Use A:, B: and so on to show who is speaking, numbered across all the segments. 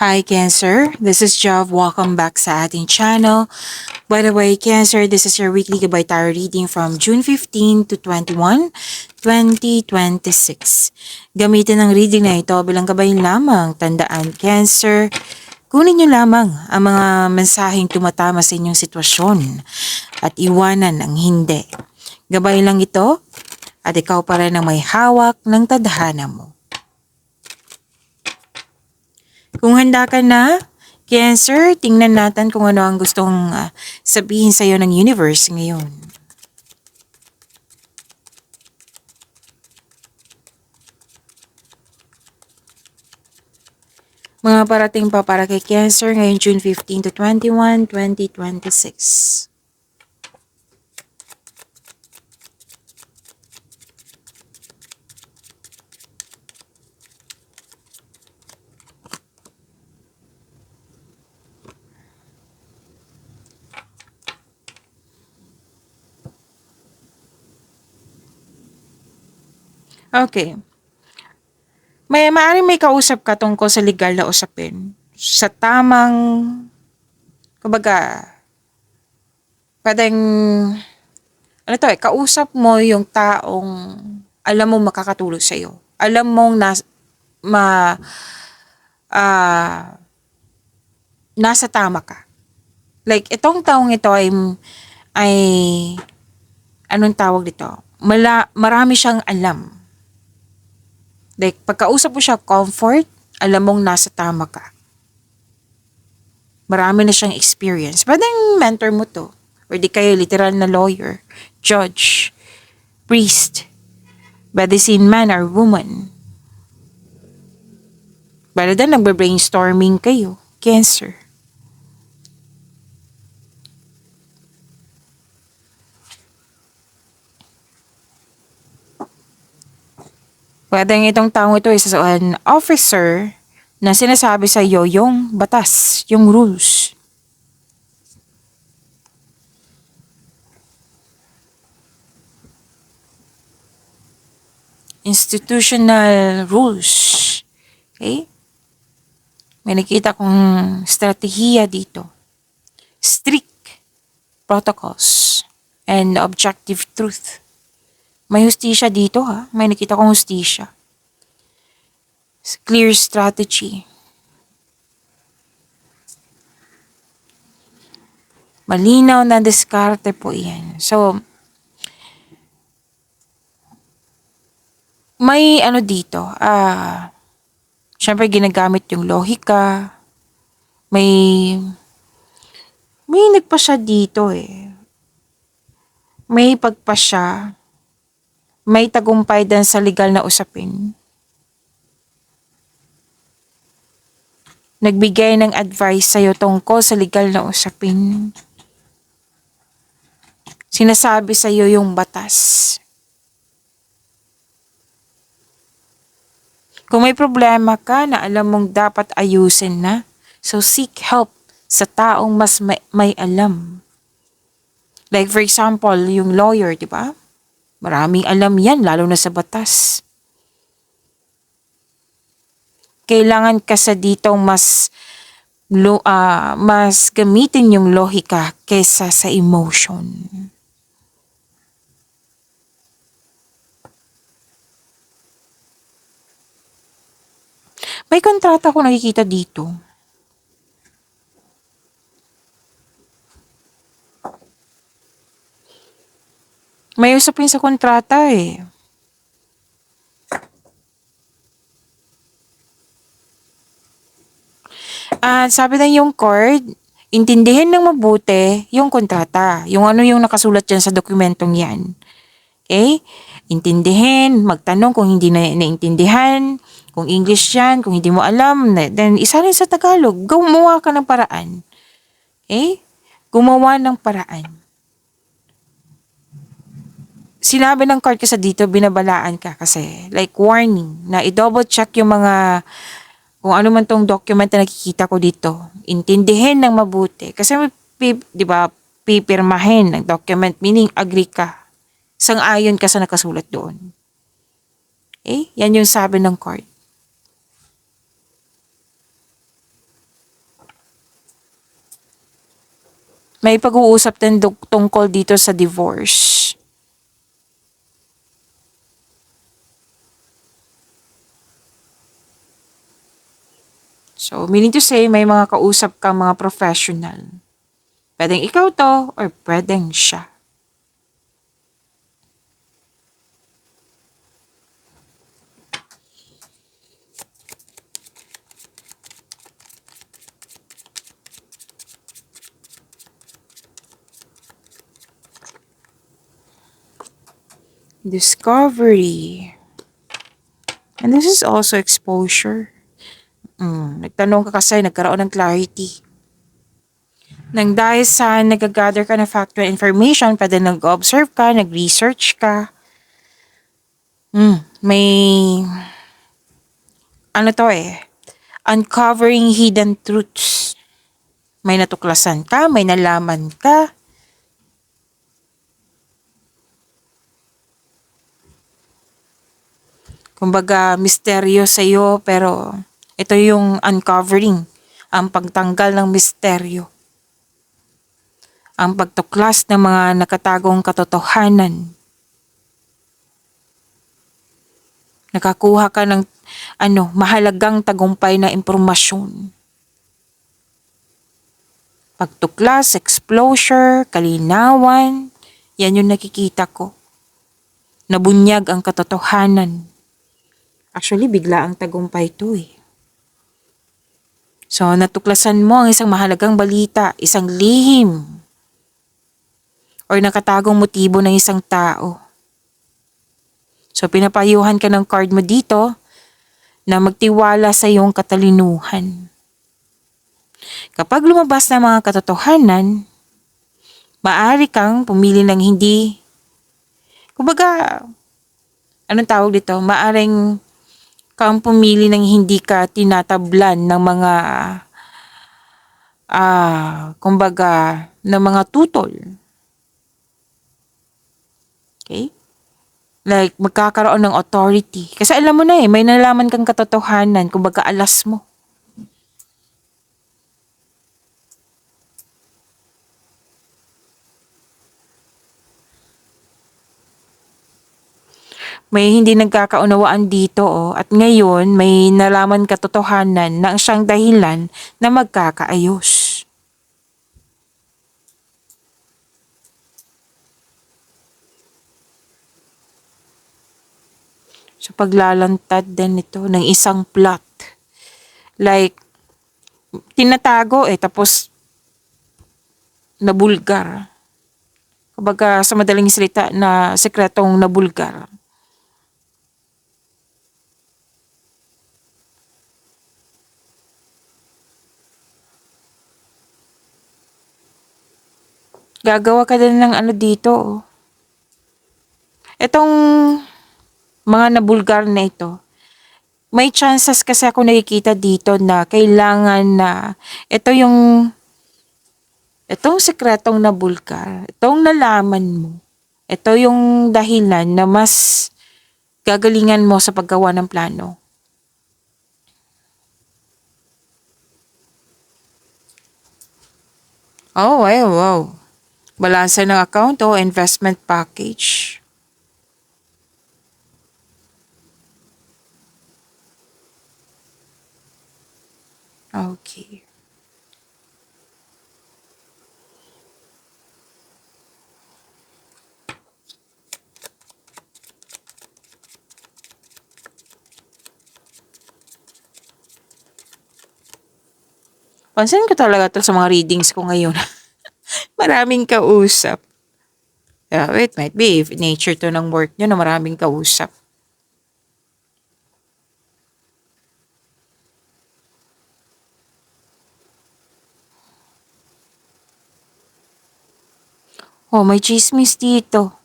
A: Hi Cancer, this is Jav. Welcome back sa ating channel. By the way, Cancer, this is your weekly Gabay Tarot reading from June 15 to 21, 2026. Gamitin ang reading na ito bilang gabay lamang. Tandaan, Cancer, kunin niyo lamang ang mga mensaheng tumatama sa inyong sitwasyon at iwanan ang hindi. Gabay lang ito at ikaw pa rin ang may hawak ng tadhana mo. Kung handa ka na, Cancer, tingnan natin kung ano ang gustong sabihin sa iyo ng universe ngayon. Mga parating pa para kay Cancer ngayon June 15 to 21, 2026. Okay. Maaaring may kausap ka tungkol sa legal na usapin. Sa tamang, kumbaga, pwedeng, kausap mo yung taong alam mo makakatulong sa iyo. Alam mong nasa tama ka. Like, itong taong ito ay anong tawag dito? Marami siyang alam. Like, pagkausap mo siya, comfort, alam mong nasa tama ka. Marami na siyang experience. Pwedeng mentor mo to. Or di kayo literal na lawyer, judge, priest, medicine man or woman. Bala din, nagbe-brainstorming kayo. Cancer. Pwedeng itong taong ito is an officer na sinasabi sa iyo yung batas, yung rules. Institutional rules. Okay? May nakita kong strategiya dito. Strict protocols and objective truth. May hustisya dito ha. May nakita kong hustisya. Clear strategy. Malinaw na diskarte po yan. So, may dito. Syempre ginagamit yung lohika. May nagpasya dito eh. May pagpasya. May tagumpay din sa legal na usapin. Nagbigay ng advice sa'yo tungkol sa legal na usapin. Sinasabi sa'yo yung batas. Kung may problema ka na alam mong dapat ayusin na, so seek help sa taong mas may alam. Like for example, yung lawyer, di ba? Maraming alam yan, lalo na sa batas. Kailangan ka sa dito mas gamitin yung lohika kaysa sa emotion. May kontrata ko nakikita dito. May usapin sa kontrata eh. Sabi na yung court, intindihin ng mabuti yung kontrata. Yung yung nakasulat dyan sa dokumentong yan. Okay? Intindihin, magtanong kung hindi na naintindihan, kung English yan, kung hindi mo alam, then isalin sa Tagalog. Gumawa ka ng paraan. Okay? Gumawa ng paraan. Sinabi ng court kasi dito, binabalaan ka kasi, like warning, na i-double check yung mga, kung ano man tong document na nakikita ko dito. Intindihin ng mabuti. Kasi, di ba, pipirmahin ng document, meaning agree ka. Sang-ayon ka sa nakasulat doon. Okay? Yan yung sabi ng court. May pag-uusap din tungkol dito sa divorce. So, meaning to say, may mga kausap kang mga professional. Pwedeng ikaw to or pwedeng siya. Discovery. And this is also exposure. Nagtanong ka kasi, nagkaroon ng clarity. Nang dahil sa nag-gather ka ng factual information, pwede nag-observe ka, nag-research ka. May, uncovering hidden truths. May natuklasan ka, may nalaman ka. Kumbaga, misteryo sa'yo, pero ito yung uncovering, ang pagtanggal ng misteryo. Ang pagtuklas ng mga nakatagong katotohanan. Nakakuha ka ng mahalagang tagumpay na impormasyon. Pagtuklas, exposure, kalinawan, yan yung nakikita ko. Nabunyag ang katotohanan. Actually, bigla ang tagumpay ito eh. So, natuklasan mo ang isang mahalagang balita, isang lihim, or nakatagong motibo ng isang tao. So, pinapayuhan ka ng card mo dito na magtiwala sa iyong katalinuhan. Kapag lumabas na mga katotohanan, maaari kang pumili ng hindi, kumbaga, anong tawag dito? Maaring kang pumili ng hindi ka tinatablan ng mga, ng mga tutol. Okay? Like, magkakaroon ng authority. Kasi alam mo na may nalaman kang katotohanan, kumbaga alas mo. May hindi nagkakaunawaan dito at ngayon may nalaman katotohanan na siyang dahilan na magkakaayos. So paglalantad din ito ng isang plot. Like, tinatago tapos nabulgar. Kumbaga sa madaling salita na sekretong nabulgar. Gagawa ka din ng dito. Itong mga nabulgar na ito, may chances kasi ako nakikita dito na kailangan na itong sekretong nabulgar, itong nalaman mo, ito yung dahilan na mas gagalingan mo sa paggawa ng plano. Oh, wow. Balanse ng account o investment package. Okay. Pansin ko talaga to sa mga readings ko ngayon. Maraming kausap. Yeah, it might be if nature to ng work nyo na maraming kausap. Oh, may chismis dito.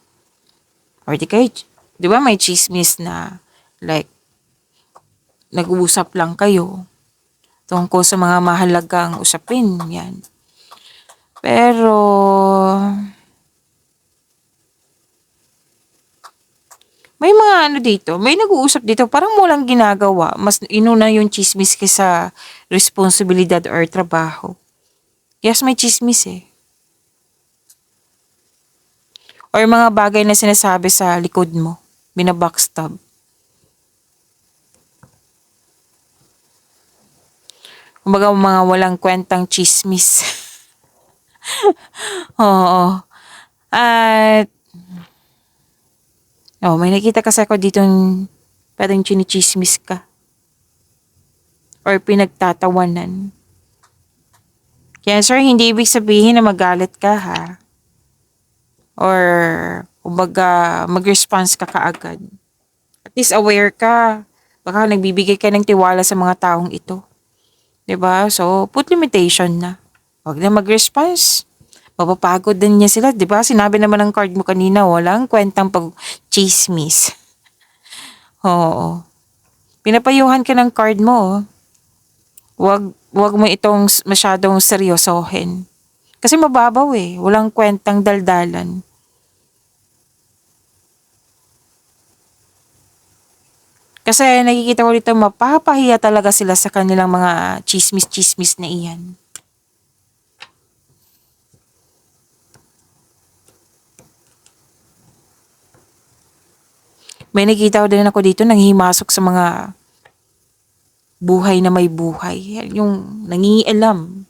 A: Or di kayo, di ba may chismis na like, nag-uusap lang kayo tungkol sa mga mahalagang usapin, yan. Pero, may mga dito, may nag-uusap dito, parang walang ginagawa. Mas inuna yung chismis kaysa responsibilidad or trabaho. Yes, may chismis eh. Or mga bagay na sinasabi sa likod mo, binabackstab. Kumbaga mga walang kwentang chismis. Oo. At, may nakita kasi ako dito parang chinichismis ka or pinagtatawanan. Cancer, hindi ibig sabihin na magalit ka ha. Or, kumbaga, mag-response ka kaagad. At least aware ka. Baka nagbibigay ka ng tiwala sa mga taong ito. 'Di ba? So, put limitation na. Huwag na mag-response. Mapapagod din niya sila. 'Di ba? Sinabi naman ng card mo kanina, walang kwentang pag-chismis. Oo. Pinapayuhan ka ng card mo. Oh. Wag mo itong masyadong seryosohin. Kasi mababaw eh. Walang kwentang daldalan. Kasi nakikita ko dito mapapahiya talaga sila sa kanilang mga chismis-chismis na iyan. May nakita ko din ako dito nanghihimasok sa mga buhay na may buhay. Yung nangialam.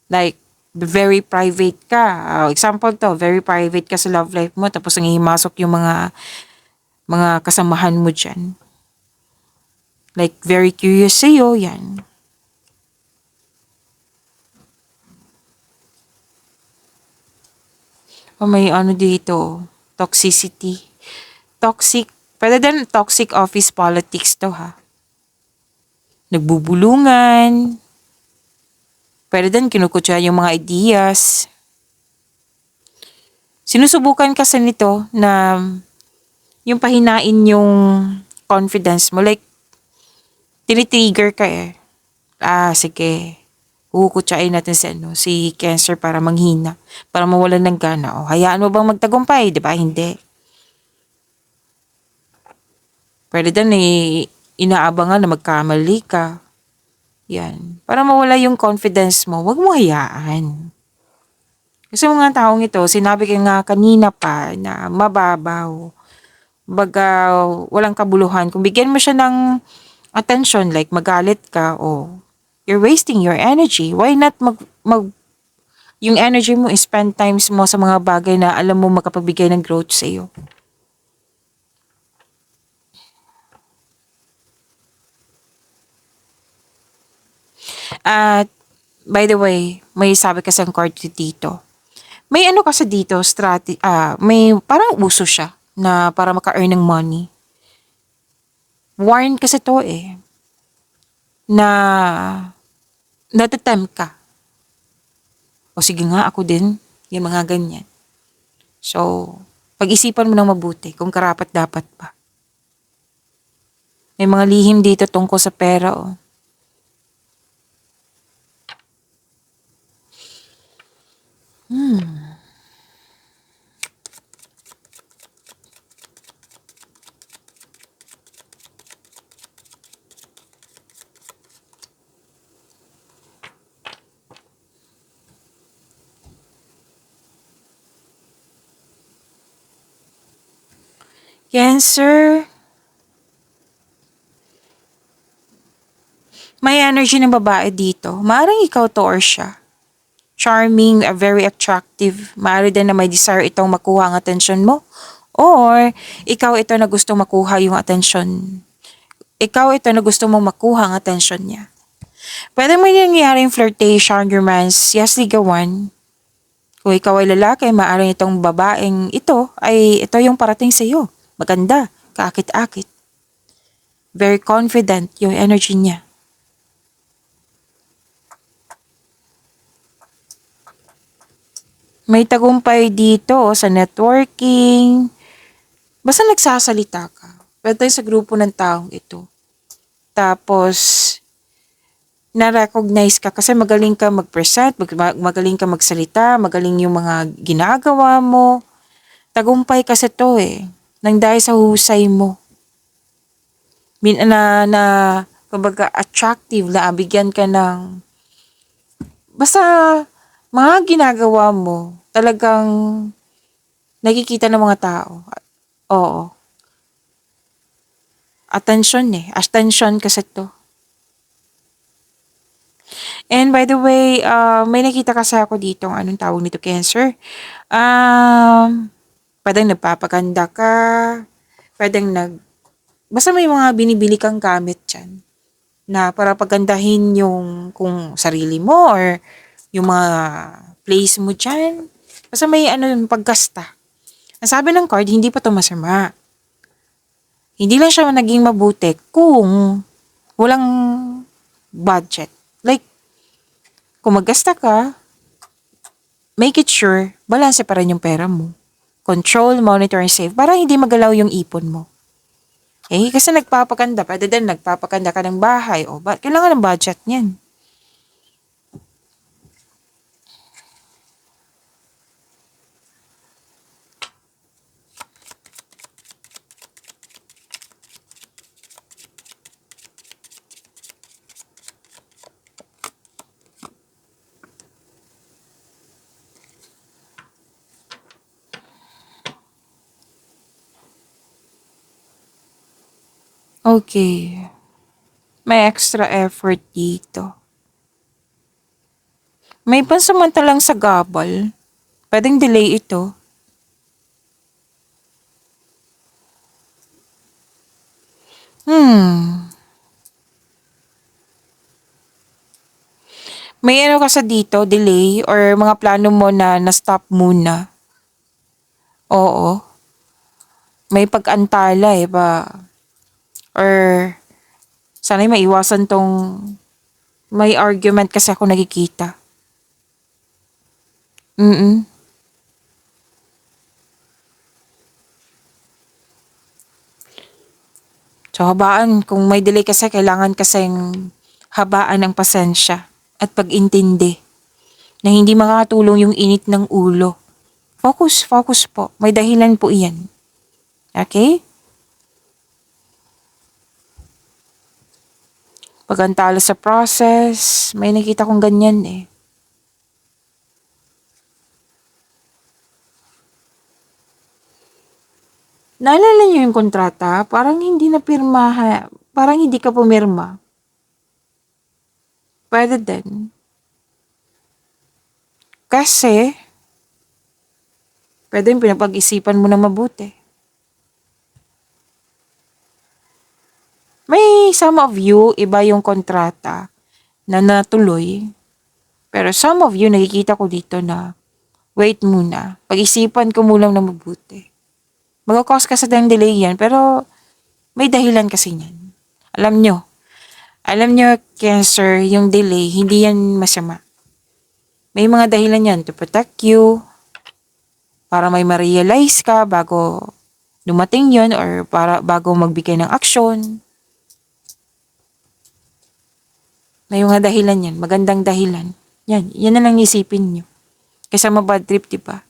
A: Like, very private ka. Example to, very private ka sa love life mo tapos nanghihimasok yung mga kasamahan mo dyan. Like, very curious sa'yo, yan. May ano dito, toxicity. Toxic, pwede din toxic office politics to ha. Nagbubulungan. Pwede din kinukutya yung mga ideas. Sinusubukan kasi nito na yung pahinain yung confidence mo. Like, tinitrigger ka eh. Sige. Kukutsain natin si Cancer para manghina. Para mawalan ng gana. Hayaan mo bang magtagumpay? Diba? Hindi. Pwede din inaabangan na magkamali ka. Yan. Para mawala yung confidence mo, wag mo hayaan. Kasi mga taong ito, sinabi ko nga kanina pa na mababaw. Baga, walang kabuluhan. Kung bigyan mo siya ng attention, like magalit ka, you're wasting your energy. Why not yung energy mo, spend times mo sa mga bagay na alam mo makapagbigay ng growth sa iyo. At, by the way, may sabi kasi ang card dito. May ano kasi dito, may parang uso siya na para maka-earn ng money. Warn kasi to eh, na natatempt ka. O sige nga, ako din, yung mga ganyan. So, pag-isipan mo ng mabuti kung karapat dapat pa. May mga lihim dito tungkol sa pera oh. Cancer, may energy ng babae dito. Maaaring ikaw to or siya. Charming, very attractive. Maaari din na may desire itong makuha ang atensyon mo. Or, ikaw ito na gusto makuha yung atensyon. Ikaw ito na gusto mong makuha ang atensyon niya. Pwede may nangyayaring flirtation, romance, yes, ligawan. Kung ikaw ay lalaki, maaaring itong babaeng ito yung parating sa iyo. Maganda, kaakit-akit. Very confident yung energy niya. May tagumpay dito sa networking. Basta nagsasalita ka. Pwede sa grupo ng taong ito. Tapos, na-recognize ka kasi magaling ka mag-present, magaling ka magsalita, magaling yung mga ginagawa mo. Tagumpay kasi to eh. Nang dahil sa husay mo. Kumbaga attractive na bigyan ka ng basta mga ginagawa mo talagang Nakikita ng mga tao. Oo. Attention eh. Attention kasi to. And by the way, may nakita kasi ako dito, anong tawag nito, Cancer. Pwedeng nagpapaganda ka, pwedeng basta may mga binibili kang gamit dyan na para pagandahin yung kung sarili mo or yung mga place mo dyan. Basta may yung paggasta. Ang sabi ng card, hindi pa to masama. Hindi lang siya naging mabuti kung walang budget. Like, kung maggasta ka, make it sure, balanse pa rin yung pera mo. Control, monitor, and save para hindi magalaw yung ipon mo. Eh, kasi nagpapaganda, pwede din nagpapaganda ka ng bahay. O, kailangan ng budget niyan. Okay. May extra effort dito. May pansamantalang sagabal. Pwedeng delay ito. May ka sa dito, delay, or mga plano mo na na-stop muna. Oo. May pag-antala ba? Or sana'y maiwasan tong may argument kasi ako nakikita. Mm. So, habaan. Kung may delay kasi, kailangan kasing habaan ng pasensya at pag-intindi na hindi makakatulong yung init ng ulo. Focus po. May dahilan po iyan. Okay? Pagantala sa process, may nakita kong ganyan eh. Naalala niyo yung kontrata? Parang hindi na pirma, parang hindi ka pumirma. Pwede din. Kasi, pwede yung pinapag-isipan mo na mabuti. May some of you, iba yung kontrata na natuloy. Pero some of you, nakikita ko dito na, wait muna, pag-isipan ko muna na mabuti. Mag-cause kasi ng delay yan, pero may dahilan kasi yan. Alam nyo, Cancer, yung delay, hindi yan masama. May mga dahilan yan to protect you, para may ma-realize ka bago dumating yon or para bago magbigay ng aksyon. May mga dahilan yan, magandang dahilan. Yan na lang isipin nyo. Kaysa mabad trip, diba?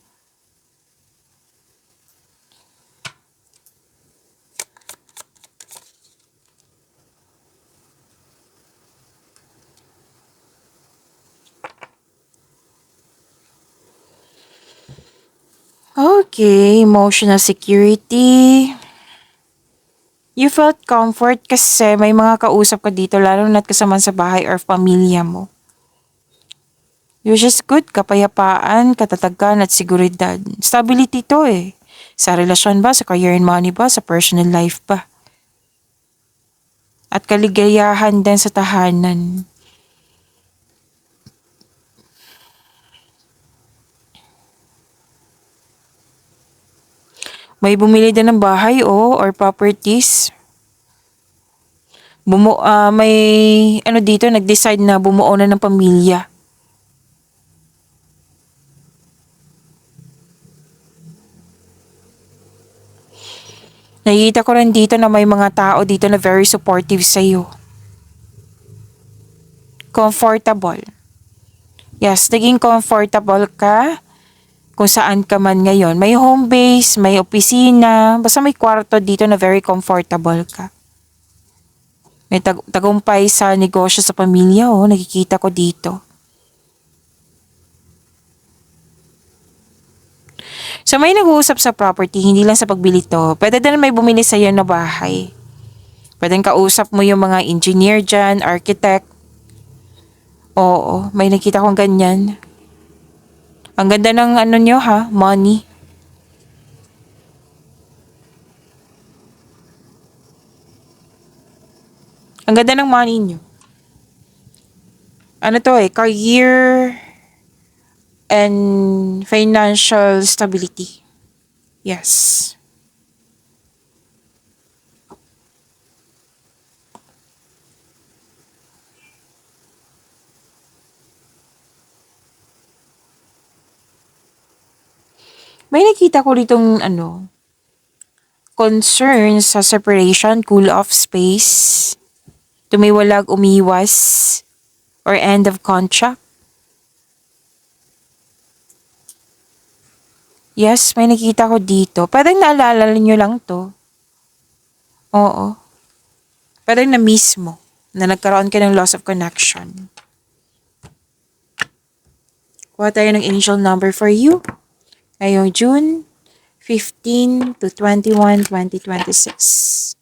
A: Okay, emotional security. You felt comfort kasi may mga kausap ka dito lalo na't kasama sa bahay or pamilya mo. Which is good, kapayapaan, katatagan at seguridad. Stability to eh. Sa relasyon ba, sa career and money ba, sa personal life ba. At kaligayahan din sa tahanan. May bumili din ng bahay or properties. May dito, nag-decide na bumuo na ng pamilya. Nakikita ko rin dito na may mga tao dito na very supportive sa'yo. Comfortable. Yes, naging comfortable ka kung saan ka man ngayon. May home base, may opisina, basta may kwarto dito na very comfortable ka. May tagumpay sa negosyo sa pamilya, nakikita ko dito. So may nag-uusap sa property, hindi lang sa pagbili to. Pwede din may bumili sa iyo na bahay. Pwedeng kausap mo yung mga engineer dyan, architect. Oo, may nakita kong ganyan. Ang ganda ng ano nyo ha, money. Ang ganda ng money nyo. Ano to career and financial stability. Yes. May nakita ko ditong concern sa separation, cool off space, tumiwalag, umiwas, or end of contract. Yes, may nakita ko dito. Parang naalala niyo lang to. Oo. Parang na mismo na nagkaroon ka ng loss of connection. Kuha tayo ng initial number for you. Ngayong June 15 to 21, 2026.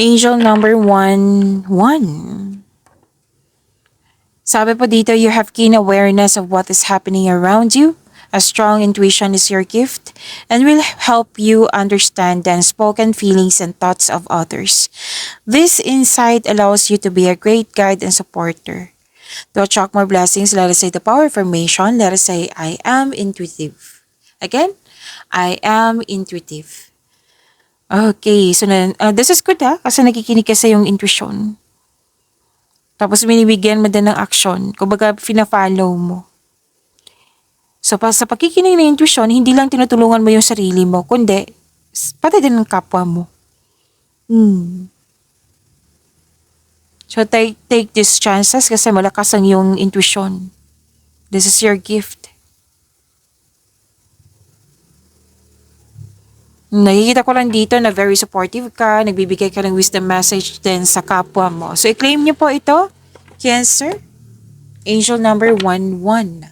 A: Angel number 1, 1. Sabi po dito, you have keen awareness of what is happening around you. A strong intuition is your gift and will help you understand the unspoken feelings and thoughts of others. This insight allows you to be a great guide and supporter. To attract more blessings, let us say the power of affirmation. Let us say, I am intuitive. Again, I am intuitive. Okay, so this is good kasi nakikinig ka sa yung intuition. Tapos binibigyan mo din ng action. Kumbaga, fina-follow mo. So, sa pakikinig ng intuition, hindi lang tinutulungan mo yung sarili mo, kundi pati din ng kapwa mo. So, take these chances kasi malakas ang yung intuition. This is your gift. Nakikita ko lang dito na very supportive ka, nagbibigay ka ng wisdom message din sa kapwa mo. So, i-claim niyo po ito, Cancer. Angel number 11.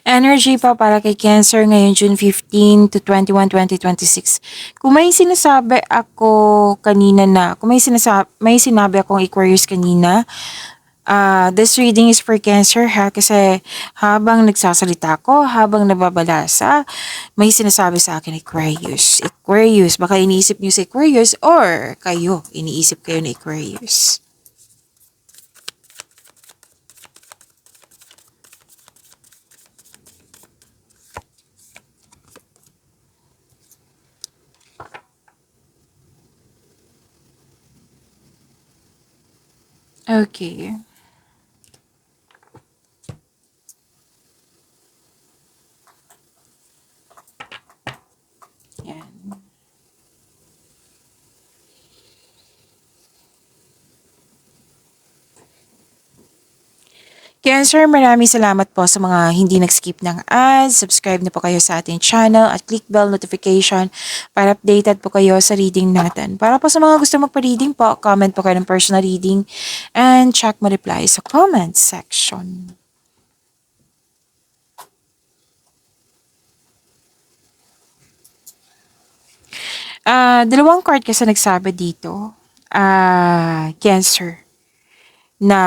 A: Energy pa para kay Cancer ngayon June 15 to 21, 2026. Kung may sinasabi ako kanina may sinabi akong Aquarius kanina, this reading is for Cancer kasi habang nagsasalita ko, habang nababalasa, may sinasabi sa akin Aquarius. Aquarius, baka iniisip niyo si Aquarius or kayo, iniisip kayo ni Aquarius. Okay. Yan. Cancer, maraming salamat po sa mga hindi nag-skip ng ads. Subscribe na po kayo sa ating channel at click bell notification para updated po kayo sa reading natin. Para po sa mga gusto magpa-reading po, comment po kayo ng personal reading and check mo reply sa comment section. Dalawang card kasi nagsabi dito. Cancer. Na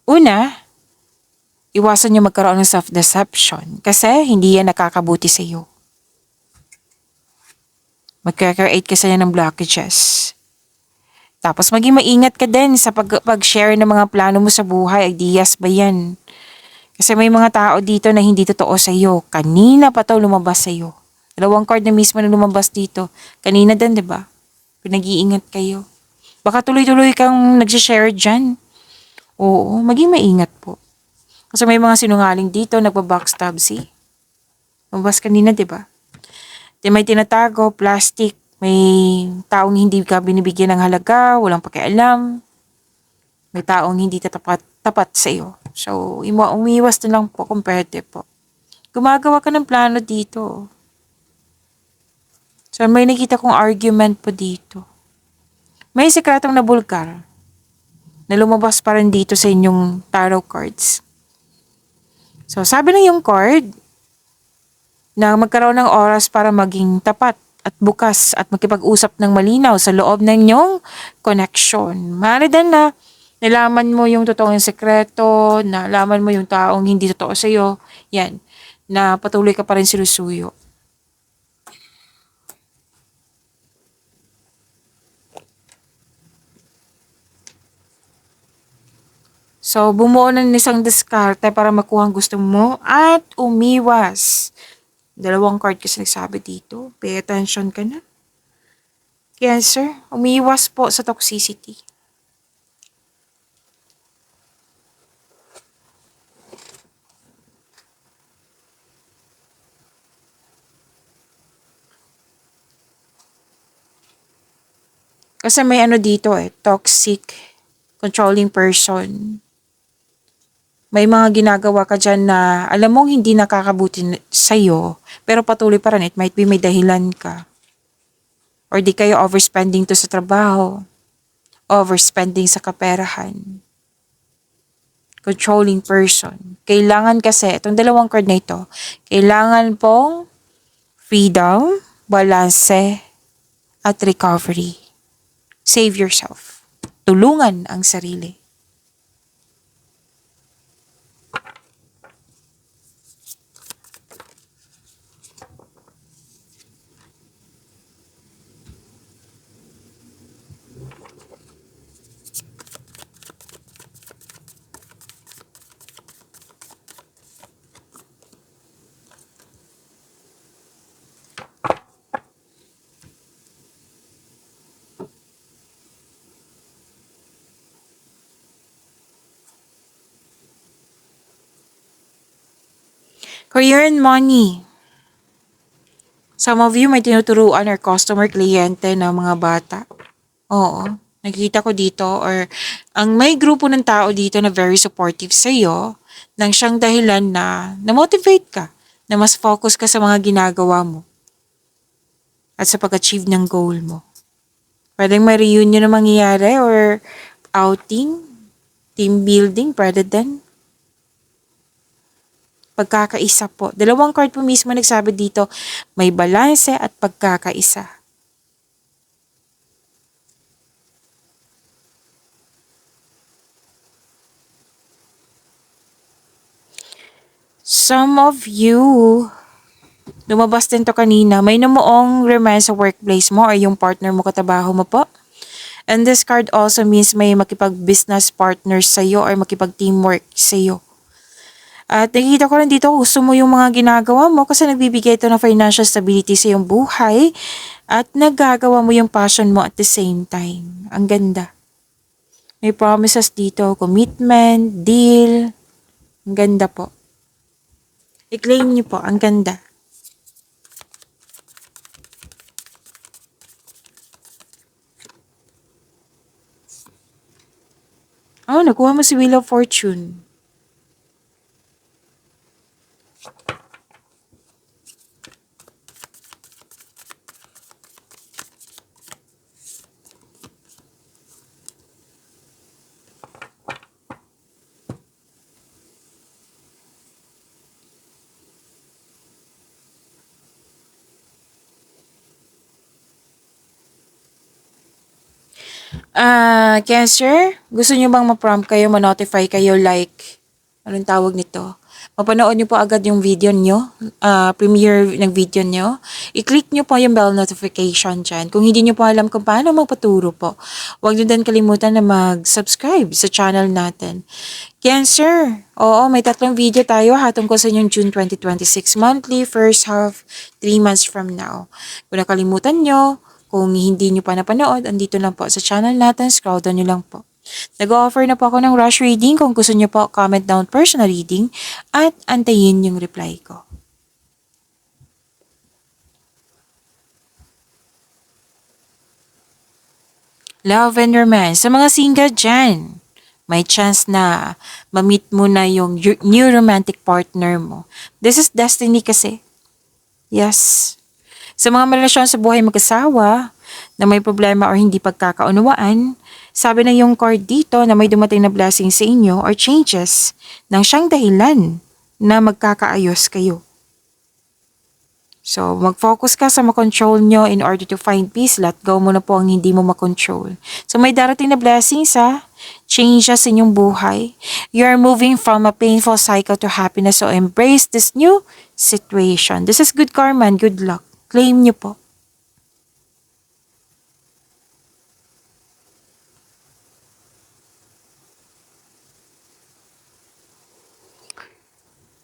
A: una, iwasan niyo magkaroon ng self-deception kasi hindi yan nakakabuti sa iyo. Magkaka-create kasi yan ng blockages. Tapos maging maingat ka din sa pag-share ng mga plano mo sa buhay, ideas ba yan? Kasi may mga tao dito na hindi totoo sa iyo. Kanina pa to lumabas sa iyo. Dalawang card na mismo na lumabas dito. Kanina din, di ba? Pinag-iingat kayo. Baka tuloy-tuloy kang nag-share dyan. Oo, maging maingat po. Kasi may mga sinungaling dito, nagpa-backstab, see? Lumabas kanina, di ba? May tinatago, plastic, may taong hindi ka binibigyan ng halaga, walang pakialam, may taong hindi tapat sa iyo. So, umiwas na lang po kung pwede po. Gumagawa ka ng plano dito. So, may nakita kong argument po dito. May sekretong nabulkar na lumabas pa rin dito sa inyong tarot cards. So, sabi ng yung card na magkaroon ng oras para maging tapat at bukas at makipag-usap ng malinaw sa loob ng inyong connection. Maaari din na nalaman mo yung totoong sekreto, nalaman mo yung taong hindi totoo sa iyo, yan, na patuloy ka pa rin sinusuyo. So, bumuo ng isang diskarte para makuha ang gusto mo at umiwas. Dalawang card kasi nagsabi dito. Pay attention ka na. Cancer, umiwas po sa toxicity. Kasi may ano dito toxic, controlling person. May mga ginagawa ka dyan na alam mong hindi nakakabuti sa'yo, pero patuloy pa rin. It might be may dahilan ka. Or di kayo overspending to sa trabaho, overspending sa kaperahan. Controlling person. Kailangan kasi, itong dalawang card na ito, kailangan pong freedom, balance, at recovery. Save yourself. Tulungan ang sarili. Career and money. Some of you may tinuturuan or customer kliyente ng mga bata. Oo, nakikita ko dito or ang may grupo ng tao dito na very supportive sa iyo nang siyang dahilan na na-motivate ka, na mas focus ka sa mga ginagawa mo at sa pag-achieve ng goal mo. Pwedeng may reunion na mangyayari or outing, team building, pwede din. Pagkakaisa po. Dalawang card po mismo nagsabi dito, may balanse at pagkakaisa. Some of you, lumabas din to kanina, may namuong romance sa workplace mo or yung partner mo katabaho mo po. And this card also means may makipag-business partners sa'yo or makipag-teamwork sa'yo. At nakikita ko rin dito, gusto mo yung mga ginagawa mo kasi nagbibigay ito ng financial stability sa iyong buhay at nagagawa mo yung passion mo at the same time. Ang ganda. May promises dito, commitment, deal. Ang ganda po. I-claim niyo po, ang ganda. Oh, nakuha mo si Wheel of Fortune. Cancer, gusto niyo bang ma-prompt kayo, ma-notify kayo like, anong tawag nito? Mapanood niyo po agad yung video niyo, premiere ng video niyo. I-click niyo po yung bell notification dyan. Kung hindi niyo po alam kung paano magpaturo po, huwag niyo din kalimutan na mag-subscribe sa channel natin. Cancer, oo, may 3 video tayo tungkol sa inyong June 2026 monthly, first half, 3 months from now. Kung nakalimutan nyo, kung hindi nyo pa napanood, andito lang po sa channel natin, scroll down nyo lang po. Nag-offer na po ako ng rush reading. Kung gusto nyo po, comment down personal reading at antayin yung reply ko. Love and romance. Sa mga single dyan, may chance na ma-meet mo na yung new romantic partner mo. This is destiny kasi. Yes. Sa mga relasyon sa buhay mag-asawa na may problema or hindi pagkakaunawaan, sabi na yung card dito na may dumating na blessing sa inyo or changes nang siyang dahilan na magkakaayos kayo. So, mag-focus ka sa makontrol nyo in order to find peace. Let go mo na po ang hindi mo makontrol. So, may darating na blessings changes sa inyong buhay. You are moving from a painful cycle to happiness. So, embrace this new situation. This is good karma and good luck. Claim nyo po.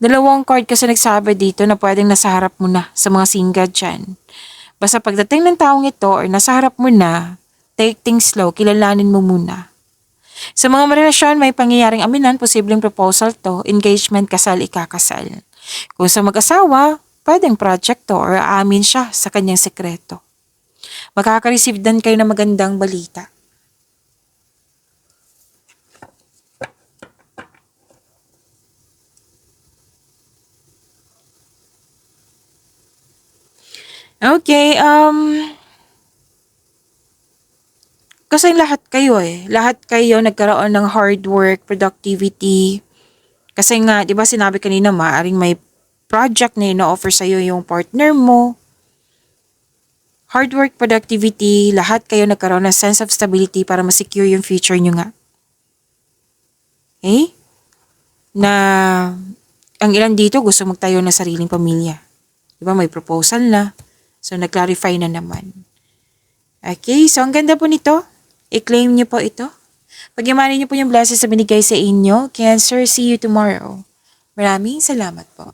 A: Dalawang card kasi nagsabi dito na pwedeng nasa harap mo na sa mga single dyan. Basta pagdating ng taong ito or nasa harap mo na, take things slow, kilalanin mo muna. Sa mga relasyon, may pangyayaring aminan, posibleng proposal to, engagement, kasal, ikakasal. Kung sa mag-asawa, pwedeng project to or aamin siya sa kanyang sekreto. Makaka-receive din kayo ng magandang balita. Okay, kasi lahat kayo nagkaroon ng hard work, productivity. Kasi nga, di ba sinabi kanina, maaaring may project na ino-offer sa'yo yung partner mo. Hard work, productivity, lahat kayo nagkaroon ng sense of stability para ma-secure yung future nyo nga. Okay? Na ang ilan dito gusto magtayo ng sariling pamilya. Di ba may proposal na. So, nag-clarify na naman. Okay, so ang ganda po nito. I-claim niyo po ito. Pag-imanin niyo po yung blessings na binigay sa inyo. Cancer, see you tomorrow. Maraming salamat po.